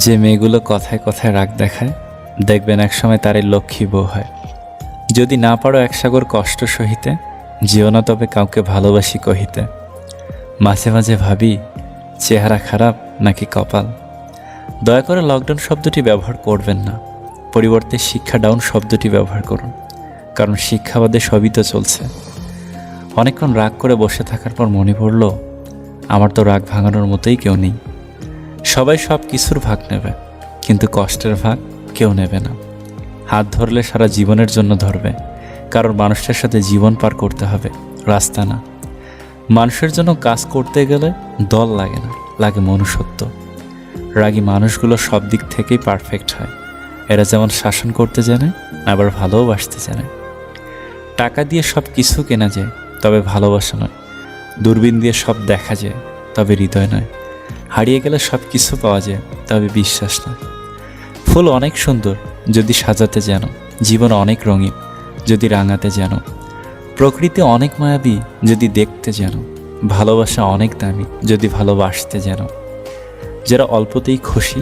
যে মেয়েগুলো কথায় কথায় রাগ দেখায়, দেখবেন একসময় তারাই লক্ষ্মী বউ হয়। যদি না পারো এক সাগর কষ্ট সহিতে, যেও না তবে কাউকে ভালোবাসি কহিতে। মাঝে মাঝে ভাবি, চেহারা খারাপ নাকি কপাল। দয়া করে লকডাউন শব্দটি ব্যবহার করবেন না, পরিবর্তে শিক্ষা ডাউন শব্দটি ব্যবহার করুন। কারণ শিক্ষাবাদে সবই তো চলছে। অনেকক্ষণ রাগ করে বসে থাকার পর মনে পড়ল, আমার তো রাগ ভাঙানোর মতোই কেউ নেই। সবাই সব কিছুর ভাগ নেবে, কিন্তু কষ্টের ভাগ কেউ নেবে না। হাত ধরলে সারা জীবনের জন্য ধরবে, কারণ মানুষটার সাথে জীবন পার করতে হবে, রাস্তা না। মানুষের জন্য কাজ করতে গেলে দল লাগে না, লাগে মনুষ্যত্ব। রাগী মানুষগুলো সব দিক থেকেই পারফেক্ট হয়। এরা যেমন শাসন করতে জানে, আবার ভালোবাসতে জানে। টাকা দিয়ে সব কিছু কেনা যায়, তবে ভালোবাসা নয়। দূরবীন দিয়ে সব দেখা যায়, তবে হৃদয় নয়। হারিয়ে গেলে সব কিছু পাওয়া যায়, তবে বিশ্বাস নয়। ফুল অনেক সুন্দর যদি সাজাতে জানো, জীবন অনেক রঙিন যদি রাঙাতে জানো। প্রকৃতি অনেক মায়াবী যদি দেখতে জানো, ভালোবাসা অনেক দামি যদি ভালোবাসতে জানো। যারা অল্পতেই খুশি,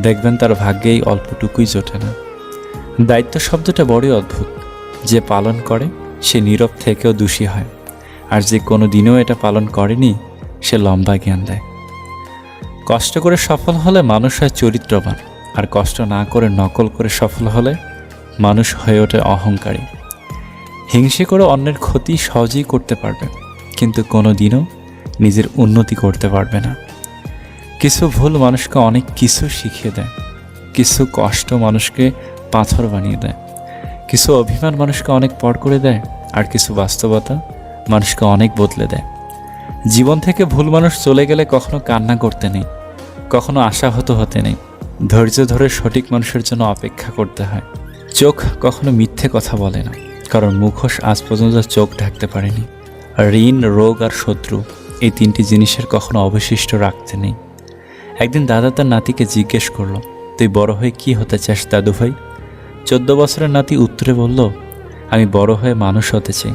দেখবেন তার ভাগ্যেই অল্পটুকুই জোটে না। দায়িত্ব শব্দটা বড়ই অদ্ভুত। যে পালন করে সে নীরব থেকেও দোষী হয়, আর যে কোনো দিনও এটা পালন করেনি সে লম্বা জ্ঞান দেয়। কষ্ট করে সফল হলে মানুষ হয় চরিত্রবান, আর কষ্ট না করে নকল করে সফল হলে মানুষ হয়ে ওঠে অহংকারী। হিংসে করে অন্যের ক্ষতি সহজেই করতে পারবে, কিন্তু কোনো দিনও নিজের উন্নতি করতে পারবে না। কিছু ভুল মানুষকে অনেক কিছু শিখিয়ে দেয়, কিছু কষ্ট মানুষকে পাথর বানিয়ে দেয়, কিছু অভিমান মানুষকে অনেক পর করে দেয়, আর কিছু বাস্তবতা মানুষকে অনেক বদলে দেয়। জীবন থেকে ভুল মানুষ চলে গেলে কখনো কান্না করতে নেই, কখনো আশাহত হতে নেই। ধৈর্য ধরে সঠিক মানুষের জন্য অপেক্ষা করতে হয়। চোখ কখনো মিথ্যে কথা বলে না, কারণ মুখোশ আজ পর্যন্ত চোখ ঢাকতে পারেনি। ঋণ, রোগ আর শত্রু, এই তিনটি জিনিসের কখনো অবশিষ্ট রাখতে নেই। একদিন দাদা তার নাতিকে জিজ্ঞেস করলো, তুই বড় হয়ে কি হতে চাস দাদু ভাই? 14 বছরের নাতি উত্তরে বলল, আমি বড় হয়ে মানুষ হতে চাই,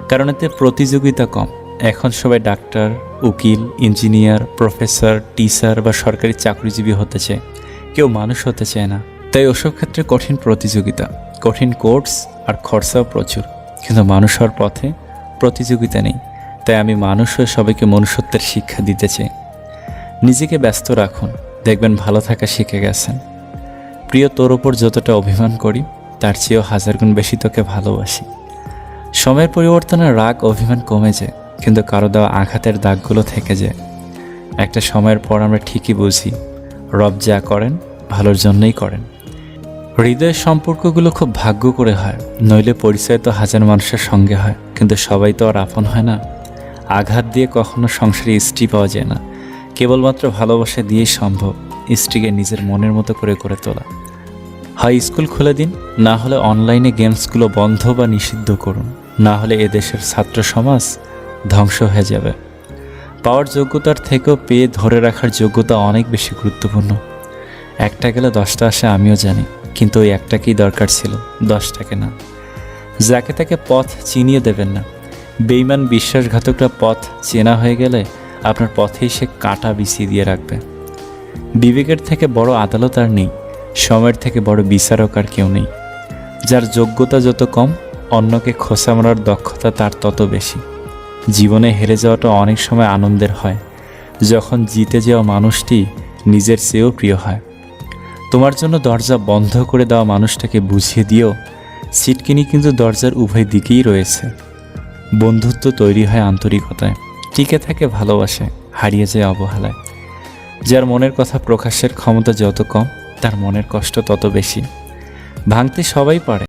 কারণ এতে প্রতিযোগিতা কম। এখন সবাই ডাক্তার, উকিল, ইঞ্জিনিয়ার, প্রফেসর, টিচার বা সরকারি চাকরিজীবী হতে চায়, কেউ মানুষ হতে চায় না। তাই ওসব ক্ষেত্রে কঠিন প্রতিযোগিতা, কঠিন কোর্স আর খরচাও প্রচুর, কিন্তু মানুষ হওয়ার পথে প্রতিযোগিতা নেই। তাই আমি মানুষ হয়ে সবাইকে মনুষ্যত্বের শিক্ষা দিতে চাই। নিজেকে ব্যস্ত রাখুন, দেখবেন ভালো থাকা শিখে গেছেন। প্রিয়, তোর ওপর যতটা অভিমান করি তার চেয়েও 1000 গুণ বেশি তোকে ভালোবাসি। সময়ের পরিবর্তনে রাগ, অভিমান কমে যায়, কিন্তু কারো দেওয়া আঘাতের দাগগুলো থেকে যায়। একটা সময়ের পর আমরা ঠিকই বুঝি, রব যা করেন ভালোর জন্যই করেন। হৃদয়ের সম্পর্কগুলো খুব ভাগ্য করে হয়, নইলে পরিচয় তো 1000 মানুষের সঙ্গে হয়, কিন্তু সবাই তো আর আপন হয় না। আঘাত দিয়ে কখনো সংসারে স্ত্রী পাওয়া যায় না, কেবলমাত্র ভালোবাসা দিয়েই সম্ভব স্ত্রীকে নিজের মনের মতো করে গড়ে তোলা। হয় স্কুল খুলে দিন, না হলে অনলাইনে গেমসগুলো বন্ধ বা নিষিদ্ধ করুন, না হলে এদেশের ছাত্র সমাজ ধ্বংস হয়ে যাবে। পাওয়ার যোগ্যতার থেকেও পেয়ে ধরে রাখার যোগ্যতা অনেক বেশি গুরুত্বপূর্ণ। একটা গেলে 10টা আসে আমিও জানি, কিন্তু ওই একটাকেই দরকার ছিল, 10টাকে না। যাকে তাকে পথ চিনিয়ে দেবেন না। বেঈমান বিশ্বাসঘাতকরা পথ চেনা হয়ে গেলে আপনার পথেই সে কাঁটা বিছিয়ে দিয়ে রাখবে। বিবেকের থেকে বড় আদালত আর নেই, সময়ের থেকে বড় বিচারক আর কেউ নেই। যার যোগ্যতা যত কম, অন্যকে খোঁচা মারার দক্ষতা তার তত বেশি। জীবনে হেরে যাওয়াটা অনেক সময় আনন্দের হয়, যখন জিতে যাওয়া মানুষটি নিজের চেয়েও প্রিয় হয়। তোমার জন্য দরজা বন্ধ করে দেওয়া মানুষটাকে বুঝিয়ে দিও, ছিটকিনি কিন্তু দরজার উভয় দিকেই রয়েছে। বন্ধুত্ব তৈরি হয় আন্তরিকতায়, টিকে থাকে ভালোবাসায়, হারিয়ে যায় অবহেলায়। যার মনের কথা প্রকাশের ক্ষমতা যত কম, তার মনের কষ্ট তত বেশি। ভাঙতে সবাই পারে,